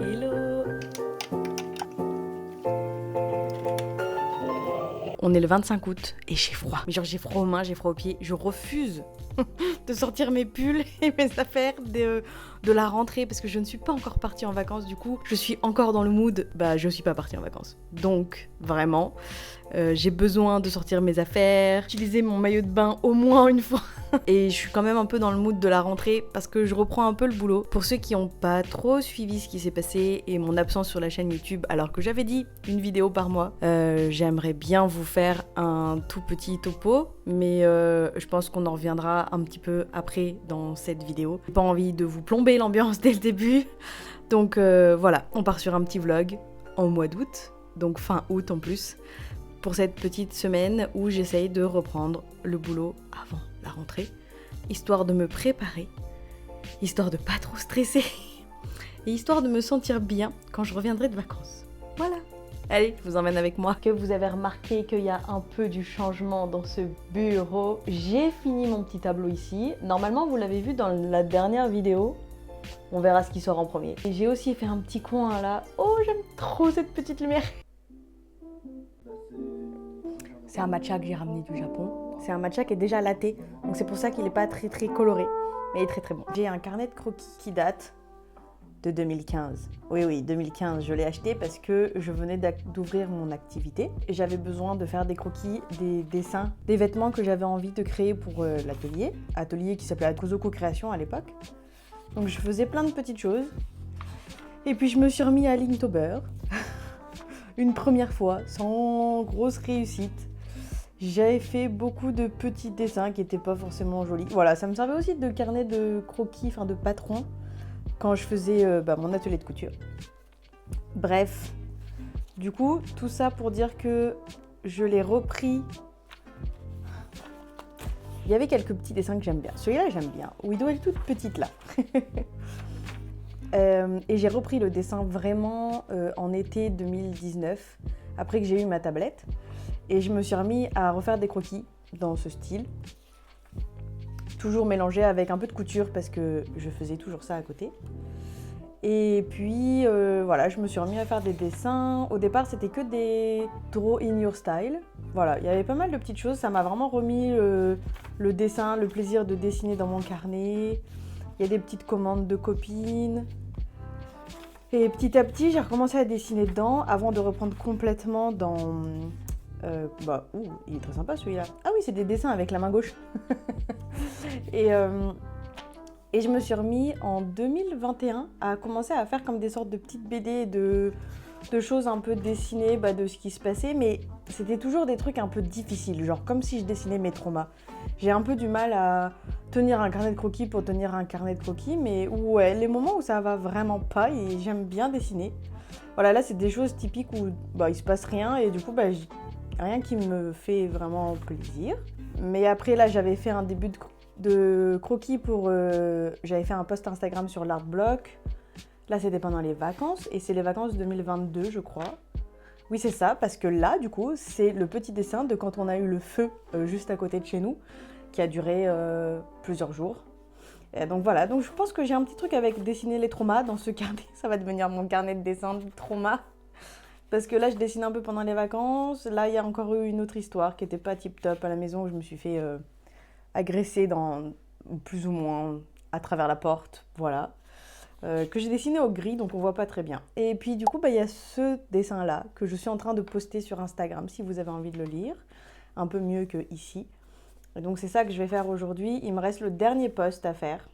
Hello. On est le 25 août et j'ai froid. Mais genre j'ai froid aux mains, j'ai froid aux pieds. Je refuse de sortir mes pulls et mes affaires de la rentrée parce que je ne suis pas encore partie en vacances. Du coup, je suis encore dans le mood. Je suis pas partie en vacances. Donc, vraiment, j'ai besoin de sortir mes affaires, utiliser mon maillot de bain au moins une fois. Et je suis quand même un peu dans le mood de la rentrée parce que je reprends un peu le boulot. Pour ceux qui n'ont pas trop suivi ce qui s'est passé et mon absence sur la chaîne YouTube, alors que j'avais dit une vidéo par mois, j'aimerais bien vous faire un tout petit topo, mais je pense qu'on en reviendra un petit peu après dans cette vidéo. J'ai pas envie de vous plomber l'ambiance dès le début, donc voilà, on part sur un petit vlog en mois d'août, donc fin août en plus, pour cette petite semaine où j'essaye de reprendre le boulot avant la rentrée, histoire de me préparer, histoire de pas trop stresser et histoire de me sentir bien quand je reviendrai de vacances. Voilà. Allez, je vous emmène avec moi. Que vous avez remarqué qu'il y a un peu du changement dans ce bureau. J'ai fini mon petit tableau ici. Normalement, vous l'avez vu dans la dernière vidéo. On verra ce qui sort en premier. Et j'ai aussi fait un petit coin là. Oh, j'aime trop cette petite lumière. C'est un matcha que j'ai ramené du Japon. C'est un matcha qui est déjà latte, donc c'est pour ça qu'il n'est pas très très coloré, mais il est très très bon. J'ai un carnet de croquis qui date de 2015. Oui, 2015, je l'ai acheté parce que je venais d'ouvrir mon activité. J'avais besoin de faire des croquis, des dessins, des vêtements que j'avais envie de créer pour l'atelier. Atelier qui s'appelait Kozoko Création à l'époque. Donc je faisais plein de petites choses. Et puis je me suis remis à Linktober. Une première fois, sans grosse réussite. J'avais fait beaucoup de petits dessins qui n'étaient pas forcément jolis. Voilà, ça me servait aussi de carnet de croquis, de patron, quand je faisais mon atelier de couture. Bref, du coup, tout ça pour dire que je l'ai repris. Il y avait quelques petits dessins que j'aime bien. Celui-là, j'aime bien. Widow, elle est toute petite là. Et j'ai repris le dessin vraiment en été 2019, après que j'ai eu ma tablette. Et je me suis remis à refaire des croquis dans ce style. Toujours mélangé avec un peu de couture parce que je faisais toujours ça à côté. Et puis voilà, je me suis remis à faire des dessins. Au départ, c'était que des draw in your style. Voilà, il y avait pas mal de petites choses. Ça m'a vraiment remis le dessin, le plaisir de dessiner dans mon carnet. Il y a des petites commandes de copines. Et petit à petit, j'ai recommencé à dessiner dedans avant de reprendre complètement dans... il est très sympa celui-là. Ah oui, c'est des dessins avec la main gauche. et je me suis remis en 2021 à commencer à faire comme des sortes de petites BD de choses un peu dessinées de ce qui se passait, mais c'était toujours des trucs un peu difficiles, genre comme si je dessinais mes traumas. J'ai un peu du mal à tenir un carnet de croquis pour tenir un carnet de croquis, mais ouais, les moments où ça va vraiment pas, et j'aime bien dessiner. Voilà, là c'est des choses typiques où il se passe rien, et du coup rien qui me fait vraiment plaisir. Mais après là j'avais fait un début de croquis pour... j'avais fait un post Instagram sur l'Artblock. Là c'était pendant les vacances, et c'est les vacances 2022 je crois. Oui c'est ça, parce que là du coup c'est le petit dessin de quand on a eu le feu juste à côté de chez nous, qui a duré plusieurs jours. Et donc voilà, donc je pense que j'ai un petit truc avec dessiner les traumas dans ce carnet. Ça va devenir mon carnet de dessin de traumas. Parce que là, je dessine un peu pendant les vacances. Là, il y a encore eu une autre histoire qui n'était pas tip-top à la maison où je me suis fait agresser plus ou moins à travers la porte. Voilà. Que j'ai dessiné au gris, donc on voit pas très bien. Et puis du coup, il y a ce dessin-là que je suis en train de poster sur Instagram si vous avez envie de le lire. Un peu mieux que ici. Et donc c'est ça que je vais faire aujourd'hui. Il me reste le dernier post à faire.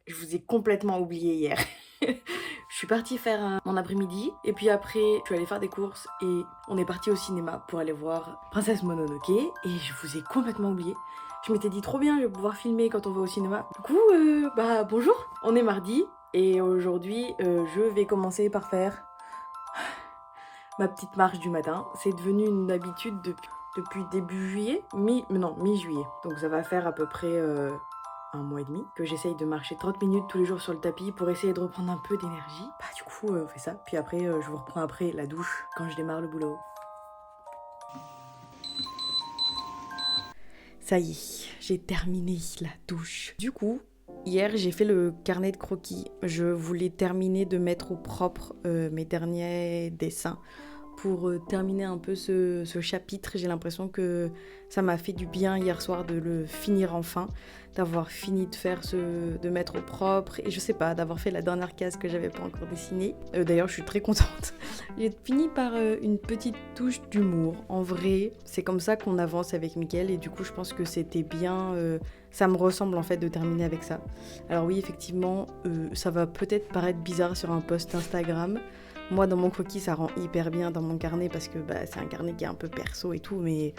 Je vous ai complètement oublié hier. Je suis partie faire mon après-midi et puis après je suis allée faire des courses et on est parti au cinéma pour aller voir Princesse Mononoke et je vous ai complètement oublié. Je m'étais dit trop bien, je vais pouvoir filmer quand on va au cinéma. Du coup, bonjour, on est mardi et aujourd'hui je vais commencer par faire ma petite marche du matin. C'est devenu une habitude depuis début juillet, mi-juillet. Donc ça va faire à peu près... un mois et demi, que j'essaye de marcher 30 minutes tous les jours sur le tapis pour essayer de reprendre un peu d'énergie. Du coup, on fait ça. Puis après, je vous reprends après la douche quand je démarre le boulot. Ça y est, j'ai terminé la douche. Du coup, hier, j'ai fait le carnet de croquis. Je voulais terminer de mettre au propre mes derniers dessins pour terminer un peu ce chapitre. J'ai l'impression que ça m'a fait du bien hier soir de le finir enfin, d'avoir fini de mettre au propre et je sais pas, d'avoir fait la dernière case que j'avais pas encore dessinée. D'ailleurs, je suis très contente. J'ai fini par une petite touche d'humour. En vrai, c'est comme ça qu'on avance avec Mickaël et du coup, je pense que c'était bien. Ça me ressemble en fait de terminer avec ça. Alors oui, effectivement, ça va peut-être paraître bizarre sur un post Instagram. Moi, dans mon croquis, ça rend hyper bien dans mon carnet parce que c'est un carnet qui est un peu perso et tout, mais...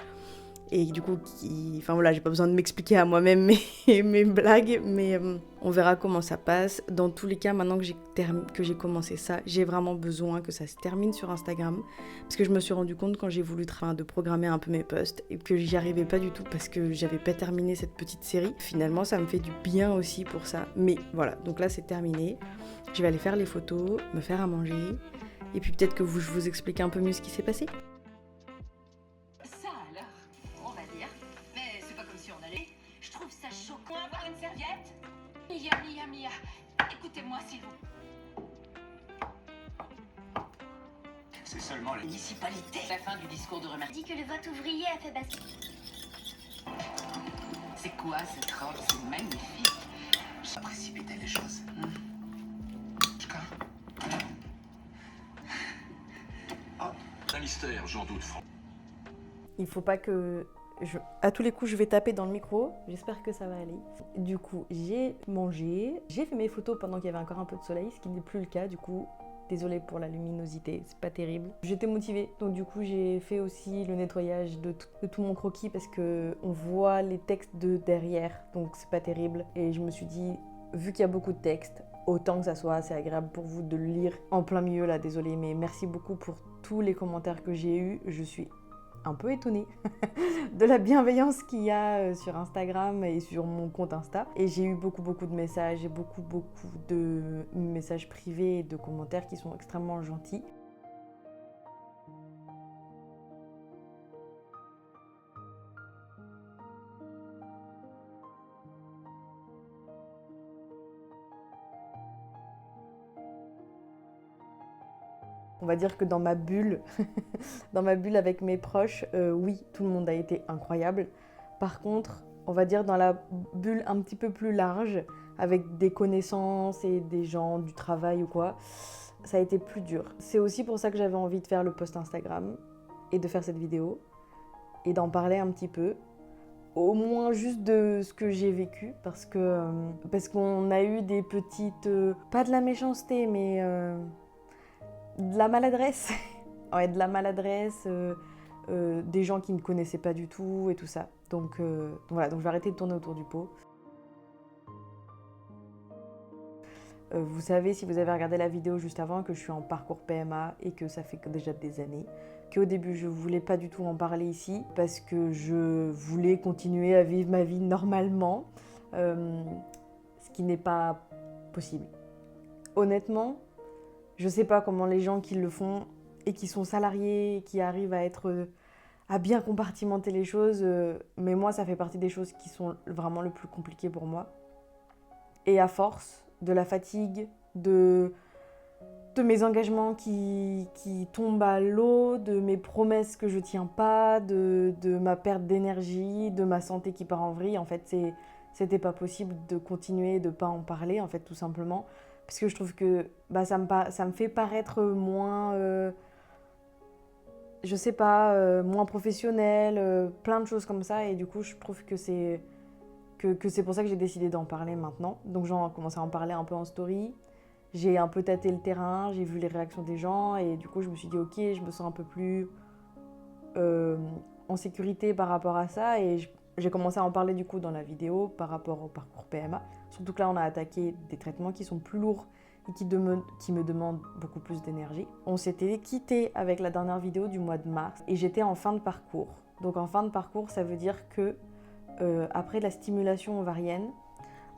Et du coup, enfin voilà, j'ai pas besoin de m'expliquer à moi-même mes blagues, mais on verra comment ça passe. Dans tous les cas, maintenant que j'ai commencé ça, j'ai vraiment besoin que ça se termine sur Instagram. Parce que je me suis rendu compte quand j'ai voulu de programmer un peu mes posts et que j'y arrivais pas du tout parce que j'avais pas terminé cette petite série. Finalement, ça me fait du bien aussi pour ça. Mais voilà, donc là c'est terminé. Je vais aller faire les photos, me faire à manger. Et puis peut-être que je vous explique un peu mieux ce qui s'est passé. Ça alors, on va dire. Mais c'est pas comme si on allait. Je trouve ça choquant. Avoir une serviette. Mia. Écoutez-moi s'il vous. C'est seulement la Municipalité. La fin du discours de remerciement. Dit que le vote ouvrier a fait basculer. C'est quoi cette robe? C'est magnifique. Ça précipitait les choses. Un mystère, j'en doute, Franck. Il faut pas que... À tous les coups, je vais taper dans le micro. J'espère que ça va aller. Du coup, j'ai mangé. J'ai fait mes photos pendant qu'il y avait encore un peu de soleil, ce qui n'est plus le cas. Du coup, désolée pour la luminosité, c'est pas terrible. J'étais motivée, donc du coup, j'ai fait aussi le nettoyage de tout mon croquis parce que on voit les textes de derrière, donc c'est pas terrible. Et je me suis dit, vu qu'il y a beaucoup de textes, autant que ça soit assez agréable pour vous de le lire en plein milieu là, désolée, mais merci beaucoup pour tous les commentaires que j'ai eus. Je suis un peu étonnée de la bienveillance qu'il y a sur Instagram et sur mon compte Insta. Et j'ai eu beaucoup de messages et beaucoup de messages privés et de commentaires qui sont extrêmement gentils. On va dire que dans ma bulle, avec mes proches, oui, tout le monde a été incroyable. Par contre, on va dire dans la bulle un petit peu plus large, avec des connaissances et des gens du travail ou quoi, ça a été plus dur. C'est aussi pour ça que j'avais envie de faire le post Instagram et de faire cette vidéo et d'en parler un petit peu. Au moins juste de ce que j'ai vécu, parce qu'on a eu des petites... pas de la méchanceté, mais... de la maladresse, ouais, de la maladresse, des gens qui ne me connaissaient pas du tout et tout ça. Donc voilà, donc je vais arrêter de tourner autour du pot. Vous savez, si vous avez regardé la vidéo juste avant, que je suis en parcours PMA et que ça fait déjà des années. Qu'au début, je voulais pas du tout en parler ici parce que je voulais continuer à vivre ma vie normalement, ce qui n'est pas possible. Honnêtement, je sais pas comment les gens qui le font et qui sont salariés, qui arrivent à bien compartimenter les choses, mais moi, ça fait partie des choses qui sont vraiment le plus compliquées pour moi. Et à force de la fatigue, de mes engagements qui tombent à l'eau, de mes promesses que je tiens pas, de ma perte d'énergie, de ma santé qui part en vrille, en fait, c'était pas possible de continuer, de pas en parler, en fait, tout simplement. Parce que je trouve que ça me fait paraître moins, je sais pas, moins professionnel, plein de choses comme ça. Et du coup, je trouve que c'est pour ça que j'ai décidé d'en parler maintenant. Donc j'ai commencé à en parler un peu en story. J'ai un peu tâté le terrain, j'ai vu les réactions des gens. Et du coup, je me suis dit, ok, je me sens un peu plus en sécurité par rapport à ça. Et j'ai commencé à en parler du coup dans la vidéo par rapport au parcours PMA. Surtout que là, on a attaqué des traitements qui sont plus lourds et qui me demandent beaucoup plus d'énergie. On s'était quitté avec la dernière vidéo du mois de mars et j'étais en fin de parcours. Donc en fin de parcours, ça veut dire que après la stimulation ovarienne,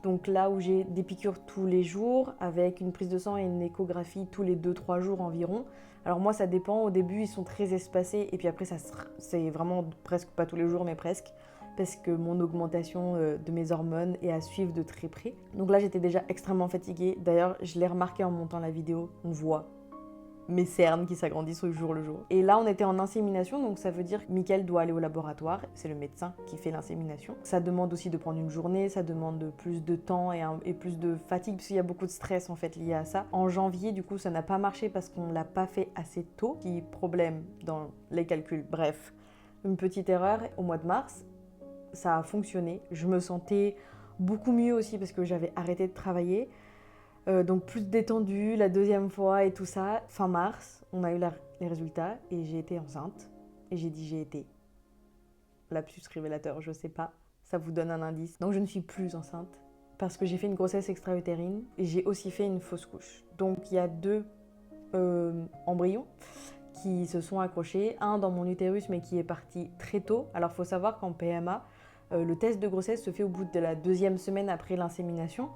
donc là où j'ai des piqûres tous les jours avec une prise de sang et une échographie tous les 2-3 jours environ. Alors moi, ça dépend. Au début, ils sont très espacés et puis après, c'est vraiment presque pas tous les jours, mais presque. parce que mon augmentation de mes hormones est à suivre de très près. Donc là, j'étais déjà extrêmement fatiguée. D'ailleurs, je l'ai remarqué en montant la vidéo, on voit mes cernes qui s'agrandissent au jour le jour. Et là, on était en insémination, donc ça veut dire que Mickaël doit aller au laboratoire. C'est le médecin qui fait l'insémination. Ça demande aussi de prendre une journée, ça demande plus de temps et plus de fatigue, parce qu'il y a beaucoup de stress en fait lié à ça. En janvier, du coup, ça n'a pas marché parce qu'on ne l'a pas fait assez tôt, qui problème dans les calculs. Bref, une petite erreur. Au mois de mars, ça a fonctionné. Je me sentais beaucoup mieux aussi parce que j'avais arrêté de travailler. Donc plus détendue la deuxième fois et tout ça. Fin mars, on a eu les résultats et j'ai été enceinte. Et j'ai dit j'ai été. Lapsus révélateur, je sais pas. Ça vous donne un indice. Donc je ne suis plus enceinte parce que j'ai fait une grossesse extra-utérine et j'ai aussi fait une fausse couche. Donc il y a 2 embryons qui se sont accrochés. Un dans mon utérus mais qui est parti très tôt. Alors il faut savoir qu'en PMA, le test de grossesse se fait au bout de la 2e semaine après l'insémination.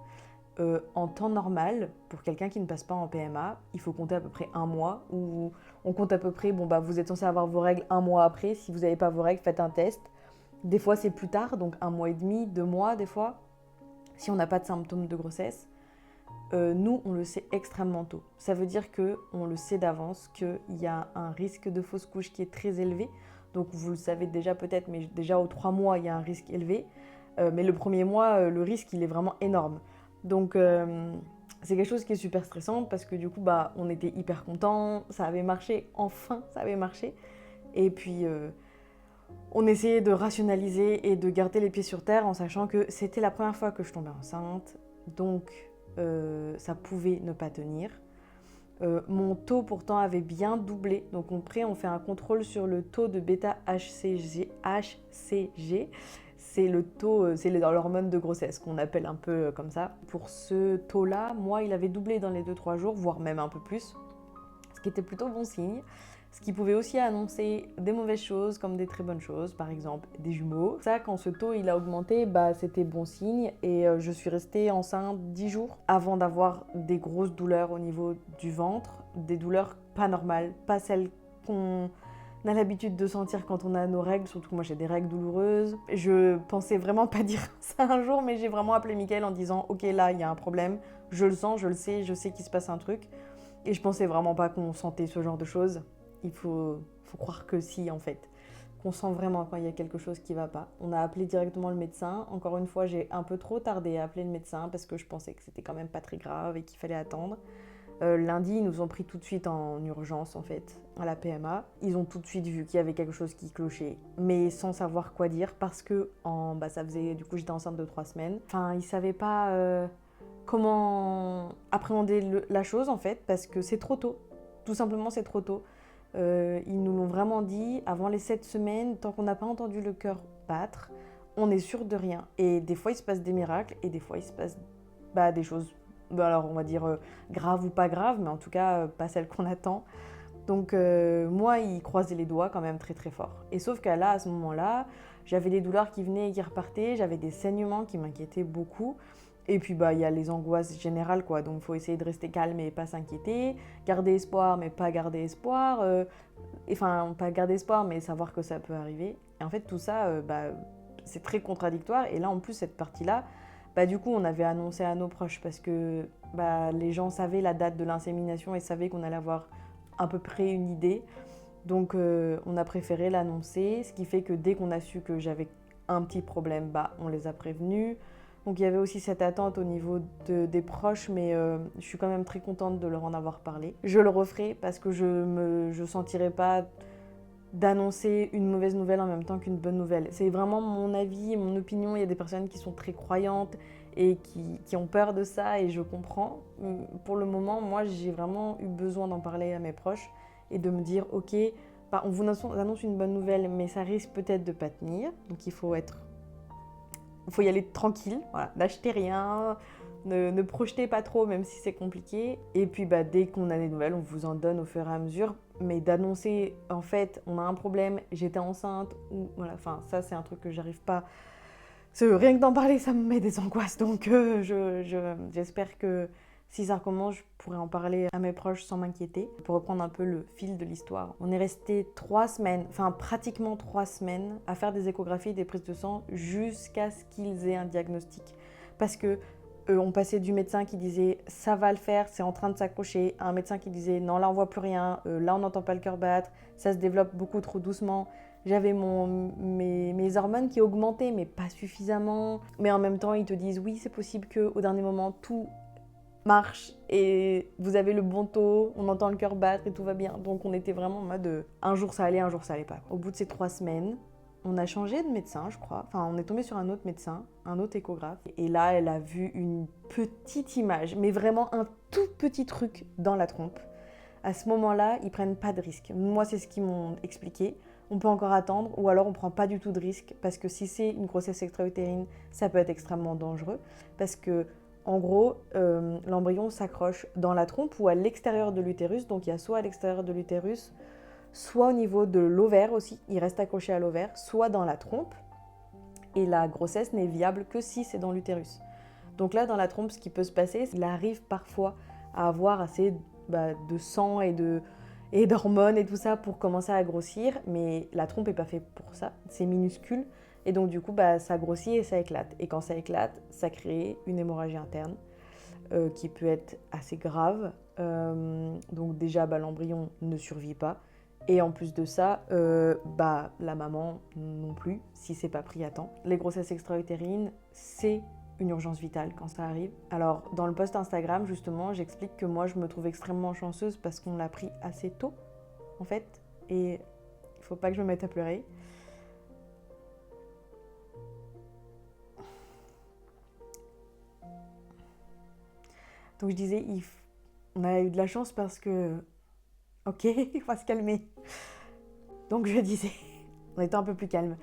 En temps normal, pour quelqu'un qui ne passe pas en PMA, il faut compter à peu près 1 mois, ou on compte à peu près, vous êtes censé avoir vos règles 1 mois après, si vous n'avez pas vos règles, faites un test. Des fois c'est plus tard, donc 1 mois et demi, 2 mois des fois, si on n'a pas de symptômes de grossesse. Nous, on le sait extrêmement tôt. Ça veut dire qu'on le sait d'avance qu'il y a un risque de fausse couche qui est très élevé. Donc vous le savez déjà peut-être, mais déjà aux 3 mois, il y a un risque élevé. Mais le premier mois, le risque, il est vraiment énorme. Donc c'est quelque chose qui est super stressant parce que du coup on était hyper contents, ça avait marché, enfin ça avait marché. Et puis on essayait de rationaliser et de garder les pieds sur terre en sachant que c'était la première fois que je tombais enceinte, donc ça pouvait ne pas tenir. Mon taux pourtant avait bien doublé, donc après on fait un contrôle sur le taux de bêta-HCG. C'est le taux, c'est l'hormone de grossesse qu'on appelle un peu comme ça. Pour ce taux-là, moi, il avait doublé dans les 2-3 jours, voire même un peu plus, ce qui était plutôt bon signe. Ce qui pouvait aussi annoncer des mauvaises choses comme des très bonnes choses, par exemple des jumeaux. Ça, quand ce taux il a augmenté, c'était bon signe et je suis restée enceinte 10 jours avant d'avoir des grosses douleurs au niveau du ventre, des douleurs pas normales, pas celles qu'on a l'habitude de sentir quand on a nos règles, surtout que moi j'ai des règles douloureuses. Je pensais vraiment pas dire ça un jour, mais j'ai vraiment appelé Mickaël en disant « Ok, là, il y a un problème, je le sens, je le sais, je sais qu'il se passe un truc. » Et je pensais vraiment pas qu'on sentait ce genre de choses. Il faut croire que si, en fait. Qu'on sent vraiment quand il y a quelque chose qui va pas. On a appelé directement le médecin. Encore une fois, j'ai un peu trop tardé à appeler le médecin parce que je pensais que c'était quand même pas très grave et qu'il fallait attendre. Lundi, ils nous ont pris tout de suite en urgence, en fait, à la PMA. Ils ont tout de suite vu qu'il y avait quelque chose qui clochait, mais sans savoir quoi dire, parce que ça faisait, du coup, j'étais enceinte de 3 semaines. Enfin, ils savaient pas comment appréhender la chose, en fait, parce que c'est trop tôt. Tout simplement, c'est trop tôt. Ils nous l'ont vraiment dit, avant les 7 semaines, tant qu'on n'a pas entendu le cœur battre, on est sûr de rien. Et des fois, il se passe des miracles, et des fois, il se passe des choses... alors on va dire grave ou pas grave, mais en tout cas pas celle qu'on attend. Donc moi, il croisait les doigts quand même très très fort. Et sauf qu'à ce moment-là, j'avais des douleurs qui venaient et qui repartaient, j'avais des saignements qui m'inquiétaient beaucoup. Et puis il y a les angoisses générales quoi, donc il faut essayer de rester calme et pas s'inquiéter, garder espoir mais pas garder espoir, pas garder espoir mais savoir que ça peut arriver. Et en fait tout ça, c'est très contradictoire. Et là en plus cette partie-là, du coup, on avait annoncé à nos proches parce que les gens savaient la date de l'insémination et savaient qu'on allait avoir à peu près une idée. Donc, on a préféré l'annoncer, ce qui fait que dès qu'on a su que j'avais un petit problème, on les a prévenus. Donc, il y avait aussi cette attente au niveau des proches, mais je suis quand même très contente de leur en avoir parlé. Je le referai parce que je sentirais pas d'annoncer une mauvaise nouvelle en même temps qu'une bonne nouvelle. C'est vraiment mon avis, mon opinion. Il y a des personnes qui sont très croyantes et qui ont peur de ça et je comprends. Pour le moment, moi, j'ai vraiment eu besoin d'en parler à mes proches et de me dire, ok, on vous annonce une bonne nouvelle, mais ça risque peut-être de pas tenir. Donc il faut y aller tranquille, voilà, n'achetez rien, ne projetez pas trop, même si c'est compliqué. Et puis dès qu'on a des nouvelles, on vous en donne au fur et à mesure. Mais d'annoncer, en fait, on a un problème, j'étais enceinte, ou voilà, ça c'est un truc que j'arrive pas. Rien que d'en parler, ça me met des angoisses. Donc j'espère que Si ça recommence, je pourrais en parler à mes proches sans m'inquiéter. Pour reprendre un peu le fil de l'histoire, on est resté 3 semaines, enfin pratiquement 3 semaines, à faire des échographies et des prises de sang jusqu'à ce qu'ils aient un diagnostic. Parce que on passait du médecin qui disait ça va le faire, c'est en train de s'accrocher, à un médecin qui disait non, là on voit plus rien, là on n'entend pas le cœur battre, ça se développe beaucoup trop doucement. J'avais mes hormones qui augmentaient, mais pas suffisamment. Mais en même temps, ils te disent oui, c'est possible qu'au dernier moment, tout marche et vous avez le bon taux, on entend le cœur battre et tout va bien. Donc on était vraiment en mode un jour ça allait pas. Au bout de ces 3 semaines, on a changé de médecin, je crois. Enfin, on est tombé sur un autre médecin, un autre échographe. Et là, elle a vu une petite image, mais vraiment un tout petit truc dans la trompe. À ce moment-là, ils prennent pas de risque. Moi, c'est ce qu'ils m'ont expliqué. On peut encore attendre, ou alors on prend pas du tout de risque, parce que si c'est une grossesse extra-utérine, ça peut être extrêmement dangereux. Parce que, en gros, l'embryon s'accroche dans la trompe ou à l'extérieur de l'utérus. Donc il y a soit à l'extérieur de l'utérus, soit au niveau de l'ovaire aussi, il reste accroché à l'ovaire, soit dans la trompe. Et la grossesse n'est viable que si c'est dans l'utérus. Donc là, dans la trompe, ce qui peut se passer, c'est qu'il arrive parfois à avoir assez de sang et d'hormones et tout ça pour commencer à grossir, mais la trompe n'est pas faite pour ça, c'est minuscule. Et donc du coup, ça grossit et ça éclate. Et quand ça éclate, ça crée une hémorragie interne qui peut être assez grave. Donc déjà, l'embryon ne survit pas. Et en plus de ça, la maman non plus, si c'est pas pris à temps. Les grossesses extra-utérines, c'est une urgence vitale quand ça arrive. Alors, dans le post Instagram, justement, j'explique que moi, je me trouve extrêmement chanceuse parce qu'on l'a pris assez tôt, en fait. Et il faut pas que je me mette à pleurer. Donc, je disais, on a eu de la chance parce que... Ok, il faut se calmer. Donc je disais, on était un peu plus calme,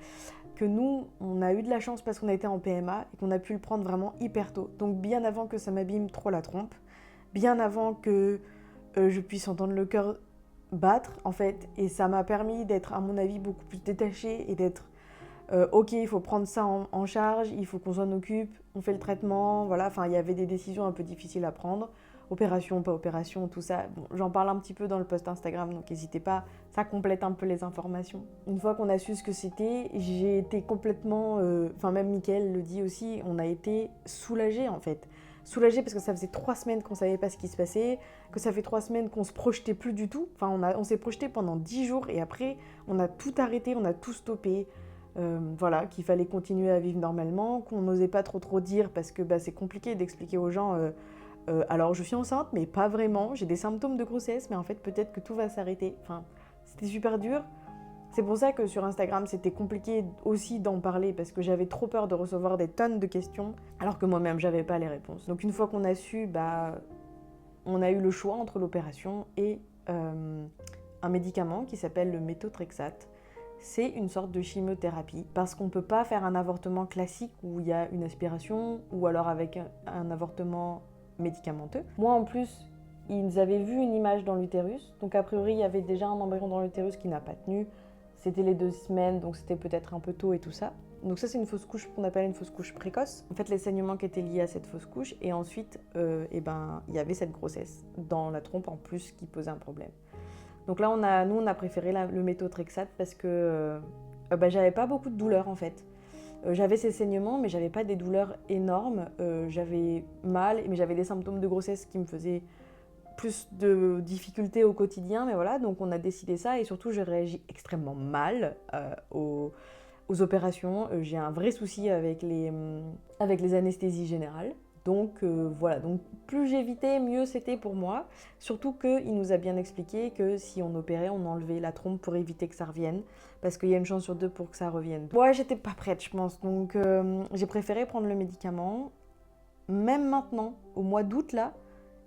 que nous, on a eu de la chance parce qu'on a été en PMA et qu'on a pu le prendre vraiment hyper tôt. Donc bien avant que ça m'abîme trop la trompe, bien avant que je puisse entendre le cœur battre, en fait. Et ça m'a permis d'être, à mon avis, beaucoup plus détachée et d'être ok, il faut prendre ça en charge, il faut qu'on s'en occupe, on fait le traitement, voilà. Enfin, il y avait des décisions un peu difficiles à prendre. Opération, pas opération, tout ça. Bon, j'en parle un petit peu dans le post Instagram, donc n'hésitez pas, ça complète un peu les informations. Une fois qu'on a su ce que c'était, j'ai été complètement... même Mickaël le dit aussi, on a été soulagés en fait. Soulagés parce que ça faisait 3 semaines qu'on savait pas ce qui se passait, que ça fait 3 semaines qu'on se projetait plus du tout. Enfin, on s'est projeté pendant 10 jours et après, on a tout arrêté, on a tout stoppé. Qu'il fallait continuer à vivre normalement, qu'on n'osait pas trop dire parce que c'est compliqué d'expliquer aux gens... alors je suis enceinte, mais pas vraiment. J'ai des symptômes de grossesse, mais en fait peut-être que tout va s'arrêter. Enfin, c'était super dur. C'est pour ça que sur Instagram, c'était compliqué aussi d'en parler parce que j'avais trop peur de recevoir des tonnes de questions, alors que moi-même, j'avais pas les réponses. Donc une fois qu'on a su, on a eu le choix entre l'opération et un médicament qui s'appelle le méthotrexate. C'est une sorte de chimiothérapie parce qu'on peut pas faire un avortement classique où il y a une aspiration ou alors avec un avortement médicamenteux. Moi en plus, ils avaient vu une image dans l'utérus, donc a priori il y avait déjà un embryon dans l'utérus qui n'a pas tenu. C'était les 2 semaines, donc c'était peut-être un peu tôt et tout ça. Donc ça c'est une fausse couche qu'on appelle une fausse couche précoce. En fait les saignements qui étaient liés à cette fausse couche et ensuite il y avait cette grossesse dans la trompe en plus qui posait un problème. Donc là on a préféré le méthotrexate parce que j'avais pas beaucoup de douleurs en fait. J'avais ces saignements, mais j'avais pas des douleurs énormes. J'avais mal, mais j'avais des symptômes de grossesse qui me faisaient plus de difficultés au quotidien. Mais voilà, donc on a décidé ça. Et surtout, je réagis extrêmement mal aux opérations. J'ai un vrai souci avec les anesthésies générales. Donc voilà, donc plus j'évitais, mieux c'était pour moi. Surtout qu'il nous a bien expliqué que si on opérait, on enlevait la trompe pour éviter que ça revienne. Parce qu'il y a une chance sur 2 pour que ça revienne. Moi, j'étais pas prête, je pense. Donc j'ai préféré prendre le médicament. Même maintenant, au mois d'août, là,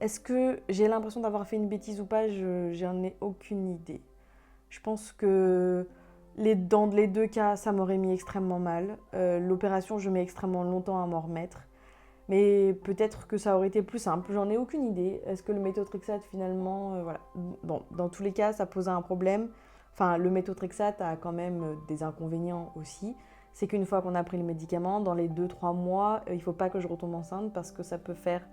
est-ce que j'ai l'impression d'avoir fait une bêtise ou pas? J'en ai aucune idée. Je pense que dans les 2 cas, ça m'aurait mis extrêmement mal. L'opération, je mets extrêmement longtemps à m'en remettre. Mais peut-être que ça aurait été plus simple, j'en ai aucune idée. Est-ce que le méthotrexate finalement, voilà. Bon, dans tous les cas, ça posait un problème. Enfin, le méthotrexate a quand même des inconvénients aussi. C'est qu'une fois qu'on a pris le médicament, dans les 2-3 mois, il ne faut pas que je retombe enceinte parce que ça peut faire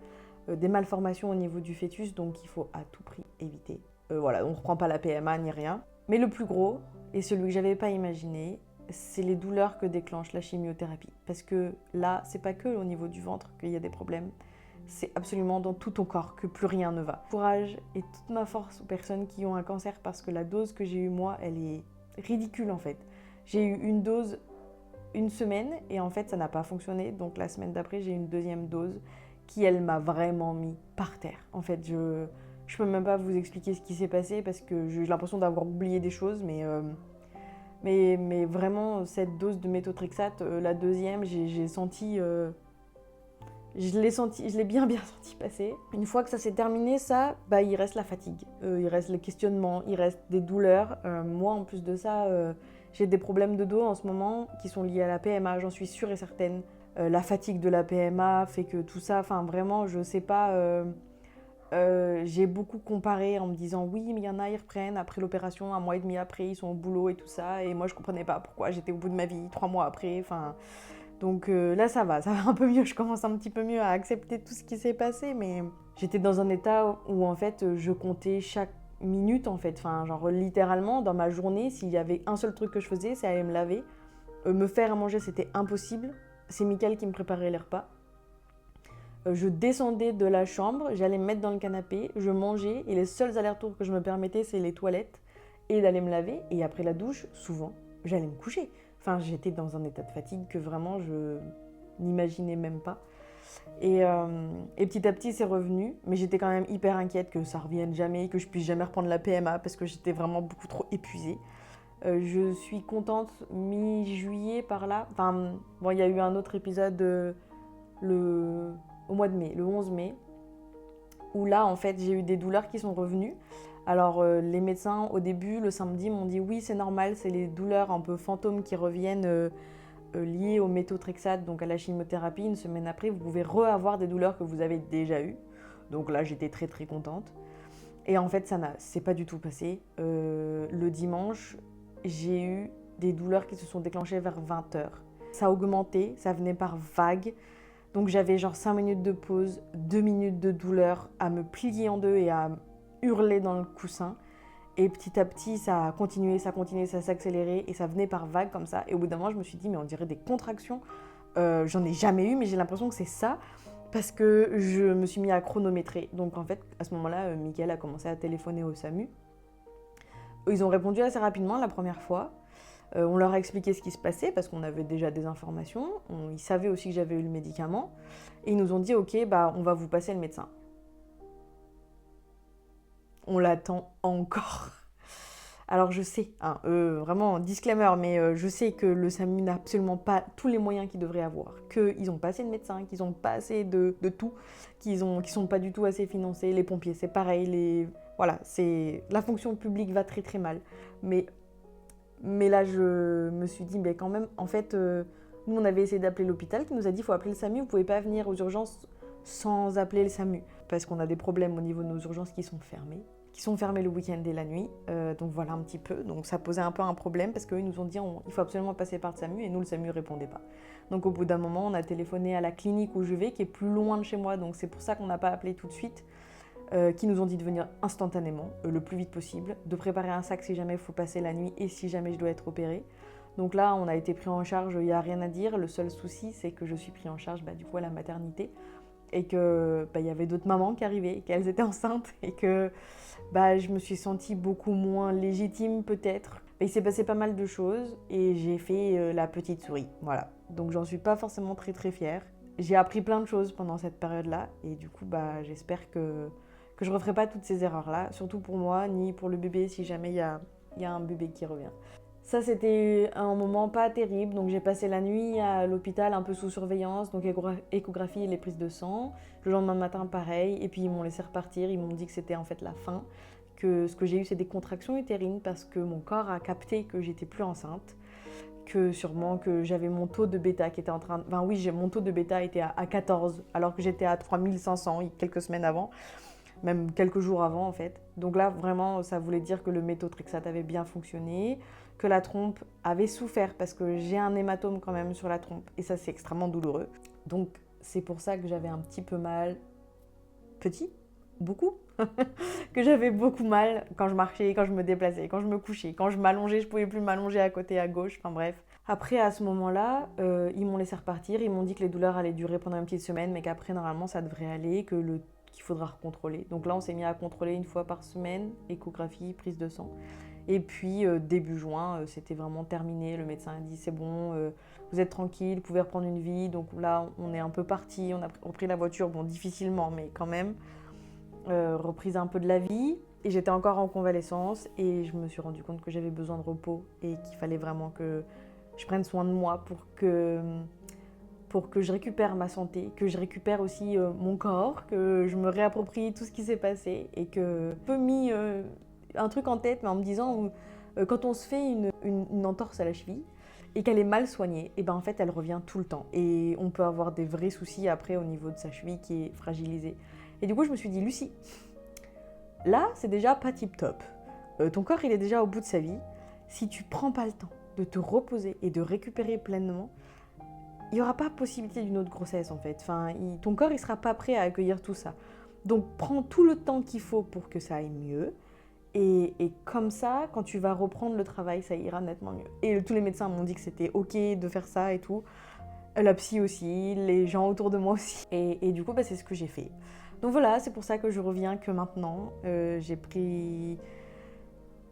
des malformations au niveau du fœtus, donc il faut à tout prix éviter. Voilà, on ne reprend pas la PMA ni rien. Mais le plus gros, et celui que j'avais pas imaginé, c'est les douleurs que déclenche la chimiothérapie. Parce que là, c'est pas que au niveau du ventre qu'il y a des problèmes, c'est absolument dans tout ton corps que plus rien ne va. Courage et toute ma force aux personnes qui ont un cancer, parce que la dose que j'ai eue moi, elle est ridicule en fait. J'ai eu une dose une semaine et en fait ça n'a pas fonctionné, donc la semaine d'après j'ai eu une deuxième dose qui elle m'a vraiment mis par terre. En fait je peux même pas vous expliquer ce qui s'est passé parce que j'ai l'impression d'avoir oublié des choses, mais vraiment cette dose de méthotrexate, la deuxième, j'ai senti, je l'ai bien senti passer. Une fois que ça s'est terminé, ça, il reste la fatigue, il reste le questionnement, il reste des douleurs. Moi en plus de ça, j'ai des problèmes de dos en ce moment qui sont liés à la PMA, j'en suis sûre et certaine. La fatigue de la PMA fait que tout ça, enfin vraiment, je sais pas. J'ai beaucoup comparé en me disant oui, mais il y en a, ils reprennent après l'opération, 1 mois et demi après, ils sont au boulot et tout ça. Et moi, je comprenais pas pourquoi j'étais au bout de ma vie 3 mois après. Enfin, donc là, ça va un peu mieux. Je commence un petit peu mieux à accepter tout ce qui s'est passé, mais j'étais dans un état où en fait, je comptais chaque minute en fait. Enfin, genre littéralement dans ma journée, s'il y avait un seul truc que je faisais, c'est aller me laver, me faire à manger, c'était impossible. C'est Mickaël qui me préparait les repas. Je descendais de la chambre, j'allais me mettre dans le canapé, je mangeais et les seuls allers-retours que je me permettais, c'est les toilettes et d'aller me laver. Et après la douche, souvent, j'allais me coucher. Enfin, j'étais dans un état de fatigue que vraiment je n'imaginais même pas. Et petit à petit, c'est revenu. Mais j'étais quand même hyper inquiète que ça revienne jamais, que je puisse jamais reprendre la PMA parce que j'étais vraiment beaucoup trop épuisée. Je suis contente mi-juillet par là. Enfin, bon, il y a eu un autre épisode au mois de mai, le 11 mai, où là, en fait, j'ai eu des douleurs qui sont revenues. Alors, les médecins, au début, le samedi, m'ont dit « Oui, c'est normal, c'est les douleurs un peu fantômes qui reviennent liées au méthotrexate, donc à la chimiothérapie. Une semaine après, vous pouvez re-avoir des douleurs que vous avez déjà eues. » Donc là, j'étais très, très contente. Et en fait, c'est pas du tout passé. Le dimanche, j'ai eu des douleurs qui se sont déclenchées vers 20h. Ça a augmenté, ça venait par vagues. Donc j'avais genre 5 minutes de pause, 2 minutes de douleur, à me plier en deux et à hurler dans le coussin. Et petit à petit, ça continuait, ça s'accélérait et ça venait par vagues comme ça. Et au bout d'un moment, je me suis dit, mais on dirait des contractions. J'en ai jamais eu, mais j'ai l'impression que c'est ça parce que je me suis mis à chronométrer. Donc en fait, à ce moment-là, Mickaël a commencé à téléphoner au SAMU. Ils ont répondu assez rapidement la première fois. On leur a expliqué ce qui se passait parce qu'on avait déjà des informations. Ils savaient aussi que j'avais eu le médicament. Et ils nous ont dit « Ok, on va vous passer le médecin. » On l'attend encore. Alors je sais, vraiment disclaimer, mais je sais que le SAMU n'a absolument pas tous les moyens qu'ils devraient avoir. Qu'ils n'ont pas assez de médecins, qu'ils n'ont pas assez de tout, qu'ils ne sont pas du tout assez financés. Les pompiers, c'est pareil. Voilà, la fonction publique va très très mal. Mais là, je me suis dit, quand même, en fait, nous, on avait essayé d'appeler l'hôpital qui nous a dit, il faut appeler le SAMU, vous ne pouvez pas venir aux urgences sans appeler le SAMU. Parce qu'on a des problèmes au niveau de nos urgences qui sont fermées le week-end et la nuit. Donc voilà un petit peu. Donc ça posait un peu un problème parce qu'eux, ils nous ont dit, il faut absolument passer par le SAMU et nous, le SAMU ne répondait pas. Donc au bout d'un moment, on a téléphoné à la clinique où je vais, qui est plus loin de chez moi. Donc c'est pour ça qu'on n'a pas appelé tout de suite. Qui nous ont dit de venir instantanément, le plus vite possible, de préparer un sac si jamais il faut passer la nuit et si jamais je dois être opérée. Donc là, on a été pris en charge, il n'y a rien à dire. Le seul souci, c'est que je suis pris en charge du coup à la maternité et que y avait d'autres mamans qui arrivaient, qu'elles étaient enceintes et que je me suis sentie beaucoup moins légitime peut-être. Il s'est passé pas mal de choses et j'ai fait la petite souris, voilà. Donc j'en suis pas forcément très très fière. J'ai appris plein de choses pendant cette période-là et du coup, j'espère que je ne referai pas toutes ces erreurs-là, surtout pour moi, ni pour le bébé si jamais il y a un bébé qui revient. Ça, c'était un moment pas terrible, donc j'ai passé la nuit à l'hôpital un peu sous surveillance, donc échographie et les prises de sang. Le lendemain matin, pareil, et puis ils m'ont laissé repartir, ils m'ont dit que c'était en fait la fin, que ce que j'ai eu, c'est des contractions utérines parce que mon corps a capté que j'étais plus enceinte, que sûrement que j'avais mon taux de bêta qui était en train... Enfin oui, mon taux de bêta était à 14, alors que j'étais à 3500 quelques semaines avant. Même quelques jours avant en fait. Donc là vraiment ça voulait dire que le méthotrexate avait bien fonctionné, que la trompe avait souffert parce que j'ai un hématome quand même sur la trompe et ça c'est extrêmement douloureux. Donc c'est pour ça que j'avais un petit peu mal petit, beaucoup, que j'avais beaucoup mal quand je marchais, quand je me déplaçais, quand je me couchais, quand je m'allongeais, je pouvais plus m'allonger à côté, à gauche, enfin bref. Après, à ce moment-là, ils m'ont laissé repartir, ils m'ont dit que les douleurs allaient durer pendant une petite semaine, mais qu'après, normalement, ça devrait aller, qu'il faudra recontrôler. Donc là, on s'est mis à contrôler une fois par semaine, échographie, prise de sang. Et puis, début juin, c'était vraiment terminé. Le médecin a dit, c'est bon, vous êtes tranquille, vous pouvez reprendre une vie. Donc là, on est un peu parti, on a repris la voiture, bon, difficilement, mais quand même. Reprise un peu de la vie. Et j'étais encore en convalescence et je me suis rendu compte que j'avais besoin de repos et qu'il fallait vraiment que je prenne soin de moi pour que je récupère ma santé, que je récupère aussi mon corps, que je me réapproprie tout ce qui s'est passé et que j'ai un peu mis un truc en tête, mais en me disant quand on se fait une entorse à la cheville et qu'elle est mal soignée, et ben en fait elle revient tout le temps et on peut avoir des vrais soucis après au niveau de sa cheville qui est fragilisée. Et du coup je me suis dit, Lucie, là c'est déjà pas tip top, ton corps il est déjà au bout de sa vie, si tu prends pas le temps de te reposer et de récupérer pleinement, il n'y aura pas possibilité d'une autre grossesse en fait. Enfin, ton corps il sera pas prêt à accueillir tout ça. Donc prends tout le temps qu'il faut pour que ça aille mieux. Et comme ça, quand tu vas reprendre le travail, ça ira nettement mieux. Et tous les médecins m'ont dit que c'était ok de faire ça et tout. La psy aussi, les gens autour de moi aussi. Et du coup, bah, c'est ce que j'ai fait. Donc voilà, c'est pour ça que je reviens que maintenant. J'ai pris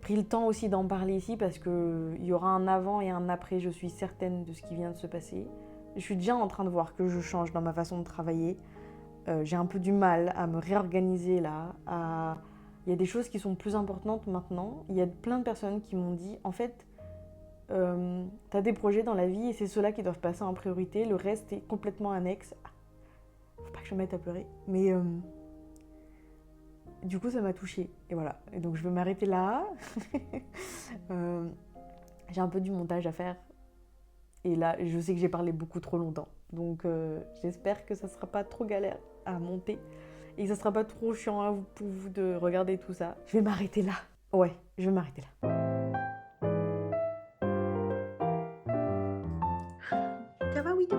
le temps aussi d'en parler ici parce qu'il y aura un avant et un après, je suis certaine de ce qui vient de se passer. Je suis déjà en train de voir que je change dans ma façon de travailler. J'ai un peu du mal à me réorganiser là. Il y a des choses qui sont plus importantes maintenant. Il y a plein de personnes qui m'ont dit, en fait, t'as des projets dans la vie et c'est ceux-là qui doivent passer en priorité. Le reste est complètement annexe. Faut pas que je me mette à pleurer. Mais du coup, ça m'a touchée. Et voilà. Et donc, je vais m'arrêter là. J'ai un peu du montage à faire. Et là, je sais que j'ai parlé beaucoup trop longtemps. Donc, j'espère que ça sera pas trop galère à monter. Et que ça sera pas trop chiant pour vous de regarder tout ça. Je vais m'arrêter là. Ouais, je vais m'arrêter là. Ça va, Wido?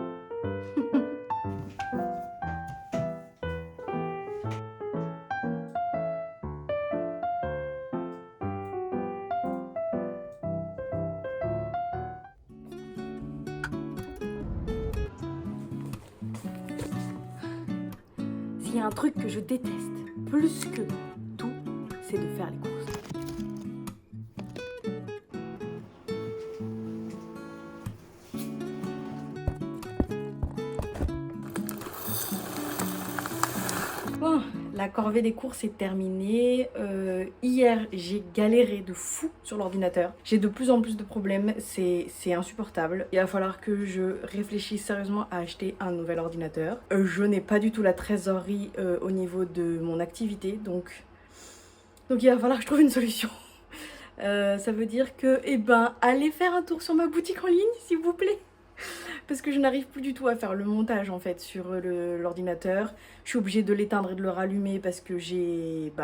S'il y a un truc que je déteste plus que tout, c'est de faire les courses. Bon, la corvée des courses est terminée. Hier, j'ai galéré de fou sur l'ordinateur. J'ai de plus en plus de problèmes, c'est insupportable. Il va falloir que je réfléchisse sérieusement à acheter un nouvel ordinateur. Je n'ai pas du tout la trésorerie au niveau de mon activité, donc il va falloir que je trouve une solution. Ça veut dire que, allez faire un tour sur ma boutique en ligne, s'il vous plaît. Parce que je n'arrive plus du tout à faire le montage en fait sur l'ordinateur. Je suis obligée de l'éteindre et de le rallumer parce que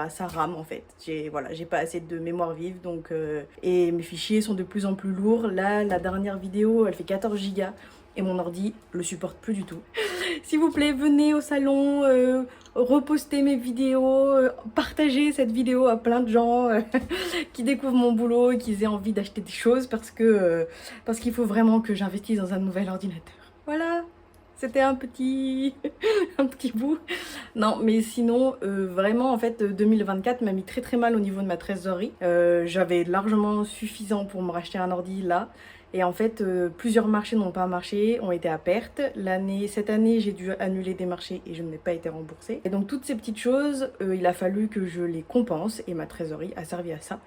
ça rame en fait. J'ai pas assez de mémoire vive donc et mes fichiers sont de plus en plus lourds. Là, la dernière vidéo, elle fait 14 Go et mon ordi le supporte plus du tout. S'il vous plaît, venez au salon, reposter mes vidéos, partagez cette vidéo à plein de gens qui découvrent mon boulot et qui aient envie d'acheter des choses parce qu'il faut vraiment que j'investisse dans un nouvel ordinateur. Voilà, c'était un petit bout. Non, mais sinon, vraiment, en fait, 2024 m'a mis très très mal au niveau de ma trésorerie. J'avais largement suffisant pour me racheter un ordi là. Et en fait, plusieurs marchés n'ont pas marché, ont été à perte. Cette année, j'ai dû annuler des marchés et je n'ai pas été remboursée. Et donc toutes ces petites choses, il a fallu que je les compense et ma trésorerie a servi à ça.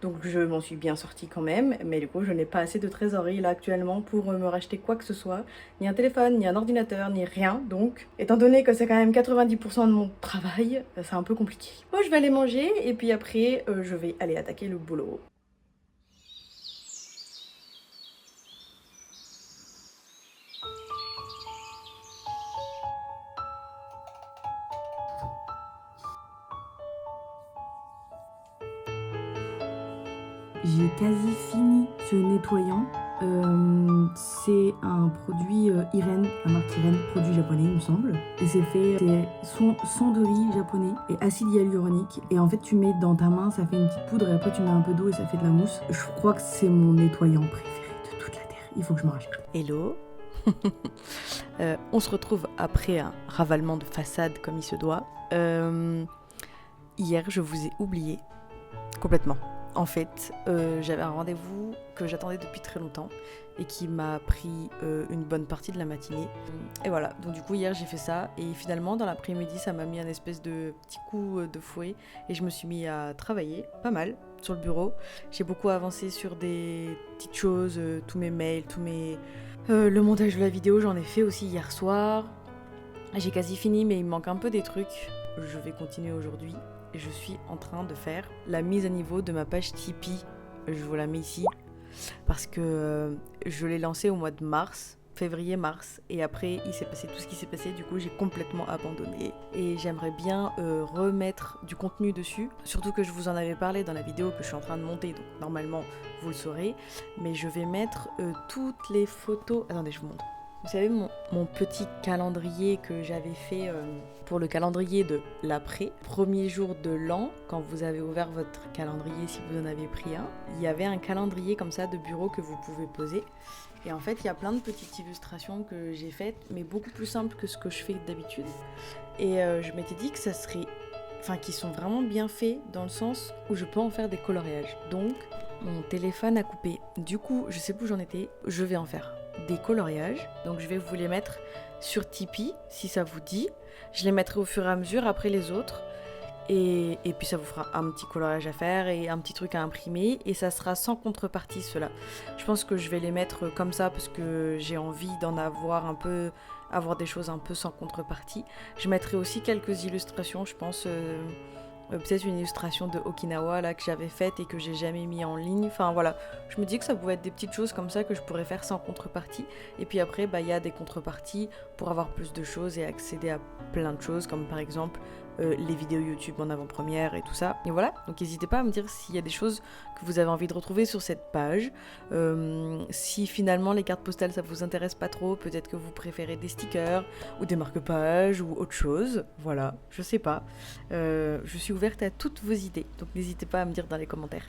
Donc je m'en suis bien sortie quand même, mais du coup je n'ai pas assez de trésorerie là actuellement pour me racheter quoi que ce soit. Ni un téléphone, ni un ordinateur, ni rien. Donc, étant donné que c'est quand même 90% de mon travail, c'est un peu compliqué. Bon, je vais aller manger et puis après, je vais aller attaquer le boulot. J'ai quasi fini ce nettoyant. C'est un produit Irene, la marque Irene, produit japonais il me semble. Et c'est son de riz japonais et acide hyaluronique. Et en fait tu mets dans ta main, ça fait une petite poudre et après tu mets un peu d'eau et ça fait de la mousse. Je crois que c'est mon nettoyant préféré de toute la Terre. Il faut que je me rachète. Hello. On se retrouve après un ravalement de façade comme il se doit. Hier je vous ai oublié complètement. En fait, j'avais un rendez-vous que j'attendais depuis très longtemps et qui m'a pris une bonne partie de la matinée. Et voilà, donc du coup hier j'ai fait ça et finalement dans l'après-midi ça m'a mis un espèce de petit coup de fouet et je me suis mis à travailler pas mal sur le bureau. J'ai beaucoup avancé sur des petites choses, tous mes mails, le montage de la vidéo j'en ai fait aussi hier soir. J'ai quasi fini mais il me manque un peu des trucs. Je vais continuer aujourd'hui. Je suis en train de faire la mise à niveau de ma page Tipeee. Je vous la mets ici parce que je l'ai lancée au mois de février-mars, et après il s'est passé tout ce qui s'est passé, du coup j'ai complètement abandonné et j'aimerais bien remettre du contenu dessus, surtout que je vous en avais parlé dans la vidéo que je suis en train de monter, donc normalement vous le saurez, mais je vais mettre toutes les photos. Attendez, je vous montre. Vous savez, mon petit calendrier que j'avais fait pour le calendrier de l'après, premier jour de l'an, quand vous avez ouvert votre calendrier, si vous en avez pris un, il y avait un calendrier comme ça de bureau que vous pouvez poser. Et en fait, il y a plein de petites illustrations que j'ai faites, mais beaucoup plus simples que ce que je fais d'habitude. Et je m'étais dit que ça serait... Enfin, qu'ils sont vraiment bien faits dans le sens où je peux en faire des coloriages. Donc, mon téléphone a coupé. Du coup, je sais plus où j'en étais, je vais en faire des coloriages, donc je vais vous les mettre sur Tipeee si ça vous dit. Je les mettrai au fur et à mesure après les autres et puis ça vous fera un petit coloriage à faire et un petit truc à imprimer et ça sera sans contrepartie cela. Je pense que je vais les mettre comme ça parce que j'ai envie d'en avoir un peu, avoir des choses un peu sans contrepartie. Je mettrai aussi quelques illustrations, je pense peut-être une illustration de Okinawa là que j'avais faite et que j'ai jamais mis en ligne. Enfin voilà, je me dis que ça pouvait être des petites choses comme ça que je pourrais faire sans contrepartie. Et puis après, il y a des contreparties pour avoir plus de choses et accéder à plein de choses, comme par exemple les vidéos YouTube en avant-première et tout ça. Et voilà, donc n'hésitez pas à me dire s'il y a des choses que vous avez envie de retrouver sur cette page. Si finalement les cartes postales ça vous intéresse pas trop, peut-être que vous préférez des stickers ou des marque-pages ou autre chose. Voilà, je sais pas. Je suis ouverte à toutes vos idées, donc n'hésitez pas à me dire dans les commentaires.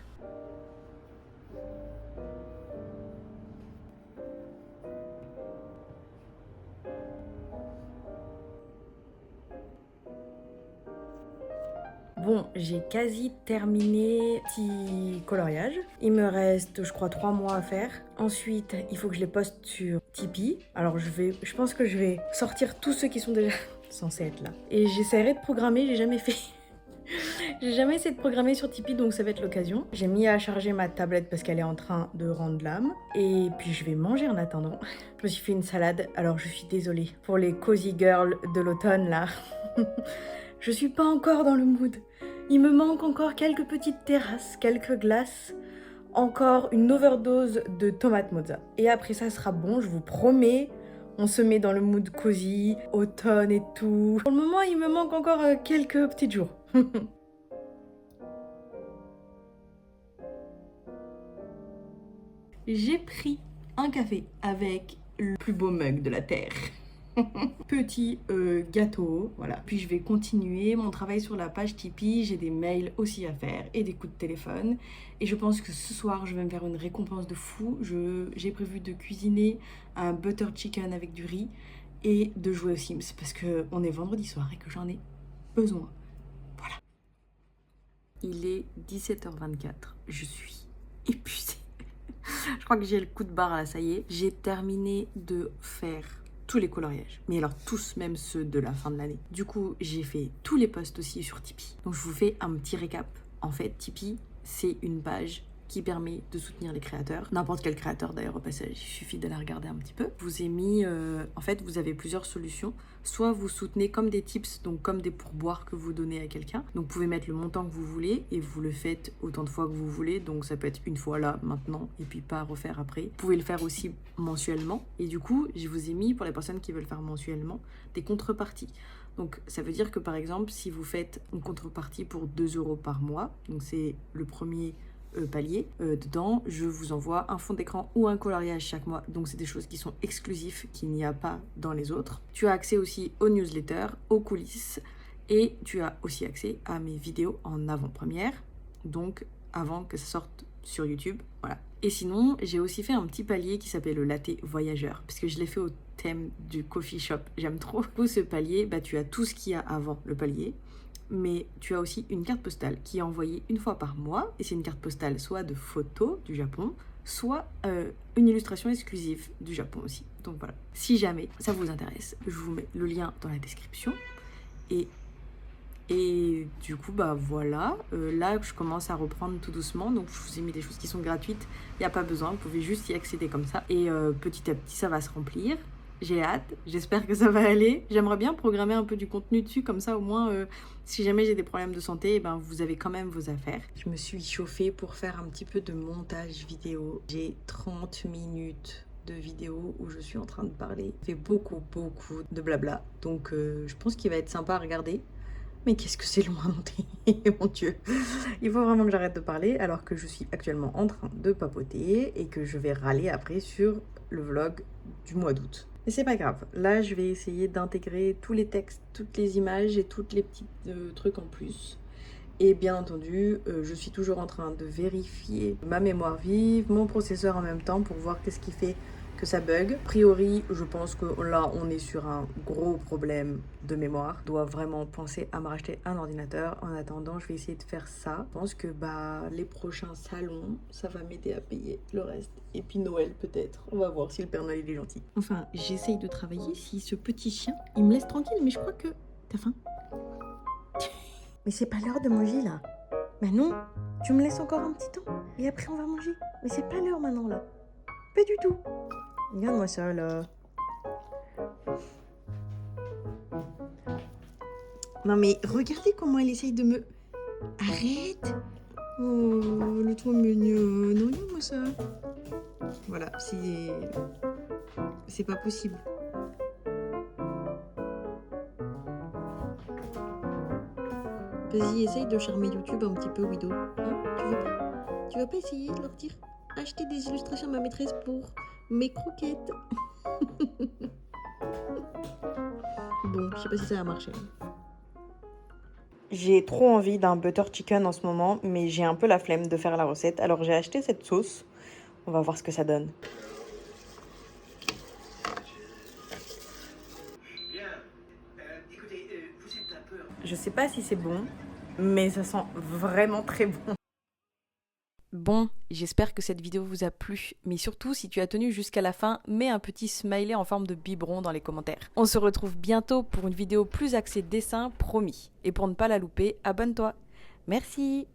Bon, j'ai quasi terminé petit coloriage. Il me reste, je crois, 3 mois à faire. Ensuite, il faut que je les poste sur Tipeee. Alors, je pense que je vais sortir tous ceux qui sont déjà censés être là. Et j'essaierai de programmer, j'ai jamais fait. J'ai jamais essayé de programmer sur Tipeee, donc ça va être l'occasion. J'ai mis à charger ma tablette parce qu'elle est en train de rendre l'âme. Et puis je vais manger en attendant. Je me suis fait une salade, alors je suis désolée pour les cozy girls de l'automne là. Je suis pas encore dans le mood. Il me manque encore quelques petites terrasses, quelques glaces, encore une overdose de tomates mozza. Et après ça sera bon, je vous promets. On se met dans le mood cosy, automne et tout. Pour le moment, il me manque encore quelques petits jours. J'ai pris un café avec le plus beau mug de la Terre. Petit gâteau, voilà. Puis je vais continuer mon travail sur la page Tipeee. J'ai des mails aussi à faire et des coups de téléphone. Et je pense que ce soir, je vais me faire une récompense de fou. J'ai prévu de cuisiner un butter chicken avec du riz et de jouer aux Sims parce qu'on est vendredi soir et que j'en ai besoin. Voilà. Il est 17h24. Je suis épuisée. Je crois que j'ai le coup de barre là, ça y est. J'ai terminé de faire tous les coloriages, mais alors tous, même ceux de la fin de l'année. Du coup, j'ai fait tous les posts aussi sur Tipeee. Donc je vous fais un petit récap. En fait, Tipeee, c'est une page qui permet de soutenir les créateurs. N'importe quel créateur d'ailleurs au passage, il suffit d'aller regarder un petit peu. Je vous ai mis, en fait, vous avez plusieurs solutions. Soit vous soutenez comme des tips, donc comme des pourboires que vous donnez à quelqu'un. Donc vous pouvez mettre le montant que vous voulez et vous le faites autant de fois que vous voulez. Donc ça peut être une fois là, maintenant, et puis pas à refaire après. Vous pouvez le faire aussi mensuellement. Et du coup, je vous ai mis, pour les personnes qui veulent faire mensuellement, des contreparties. Donc ça veut dire que par exemple, si vous faites une contrepartie pour 2 € par mois, donc c'est le premier palier. Dedans, je vous envoie un fond d'écran ou un coloriage chaque mois. Donc c'est des choses qui sont exclusives, qu'il n'y a pas dans les autres. Tu as accès aussi aux newsletters, aux coulisses et tu as aussi accès à mes vidéos en avant-première. Donc avant que ça sorte sur YouTube, voilà. Et sinon, j'ai aussi fait un petit palier qui s'appelle le latte voyageur, parce que je l'ai fait au thème du coffee shop, j'aime trop. Pour ce palier, tu as tout ce qu'il y a avant le palier, mais tu as aussi une carte postale qui est envoyée une fois par mois, et c'est une carte postale soit de photos du Japon, soit une illustration exclusive du Japon aussi. Donc voilà, si jamais ça vous intéresse, je vous mets le lien dans la description. Et du coup, voilà, là je commence à reprendre tout doucement, donc je vous ai mis des choses qui sont gratuites, il n'y a pas besoin, vous pouvez juste y accéder comme ça. Et petit à petit, ça va se remplir, j'ai hâte, j'espère que ça va aller. J'aimerais bien programmer un peu du contenu dessus, comme ça au moins, si jamais j'ai des problèmes de santé, vous avez quand même vos affaires. Je me suis chauffée pour faire un petit peu de montage vidéo, j'ai 30 minutes de vidéos où je suis en train de parler, je fais beaucoup de blabla, donc je pense qu'il va être sympa à regarder. Mais qu'est-ce que c'est long à monter, mon Dieu. Il faut vraiment que j'arrête de parler alors que je suis actuellement en train de papoter et que je vais râler après sur le vlog du mois d'août. Mais c'est pas grave, là je vais essayer d'intégrer tous les textes, toutes les images et toutes les petits trucs en plus. Et bien entendu, je suis toujours en train de vérifier ma mémoire vive, mon processeur en même temps pour voir qu'est-ce qui fait que ça bug. A priori, je pense que là, on est sur un gros problème de mémoire. Je dois vraiment penser à me racheter un ordinateur. En attendant, je vais essayer de faire ça. Je pense que les prochains salons, ça va m'aider à payer le reste. Et puis Noël peut-être. On va voir si le Père Noël il est gentil. Enfin, j'essaye de travailler. Si ce petit chien, il me laisse tranquille, mais je crois que... T'as faim? Mais c'est pas l'heure de manger là. Mais non, tu me laisses encore un petit temps. Et après on va manger. Mais c'est pas l'heure maintenant là. Pas du tout. Regarde-moi ça là. Non mais regardez comment elle essaye de me... Arrête. Oh, elle est trop mignonne. Regarde-moi ça. Voilà, c'est pas possible. Vas-y, essaye de charmer YouTube un petit peu, Wido. Hein, tu vas pas essayer de leur dire acheter des illustrations à ma maîtresse pour mes croquettes. Bon, je sais pas si ça va marcher. J'ai trop envie d'un butter chicken en ce moment, mais j'ai un peu la flemme de faire la recette. Alors j'ai acheté cette sauce. On va voir ce que ça donne. Je sais pas si c'est bon, mais ça sent vraiment très bon. Bon, j'espère que cette vidéo vous a plu, mais surtout si tu as tenu jusqu'à la fin, mets un petit smiley en forme de biberon dans les commentaires. On se retrouve bientôt pour une vidéo plus axée dessin, promis. Et pour ne pas la louper, abonne-toi. Merci.